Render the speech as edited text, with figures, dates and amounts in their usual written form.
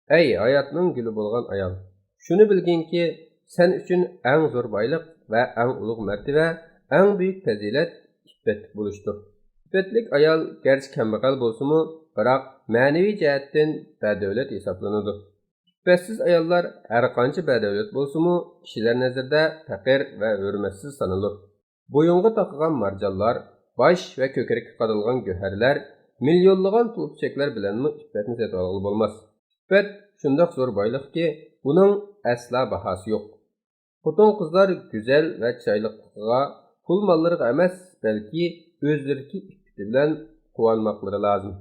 Ey hayatning guli bo'lgan ayol, shuni bilginki, sen uchun eng zo'r boylik va eng ulug' martaba, eng buyuk fazilat iffetlik bo'lishdir. İffetlik ayol gerçi kambag'al bo'lsa-mu, biroq ma'naviy jihatdan badavlat hisoblanadi. İffetsiz ayollar har qancha badavlat bo'lsa-mu, kishilar nazarida faqir va hurmatsiz sanalır. Bo'yinga taqilgan marjonlar, bosh va ko'krakka qadalgan go'harlar, millionlagan pul-puchaklar bilanmi iffetni sotib olg'ili bo'lmas. İffet shundoq zo'r boylikki, uning asla bahosi yo'q. Xotin qizlar go'zal va chiroyliga pul mollariga emas, balki o'zlariga iffeti bilan quvonmoqlari lozim.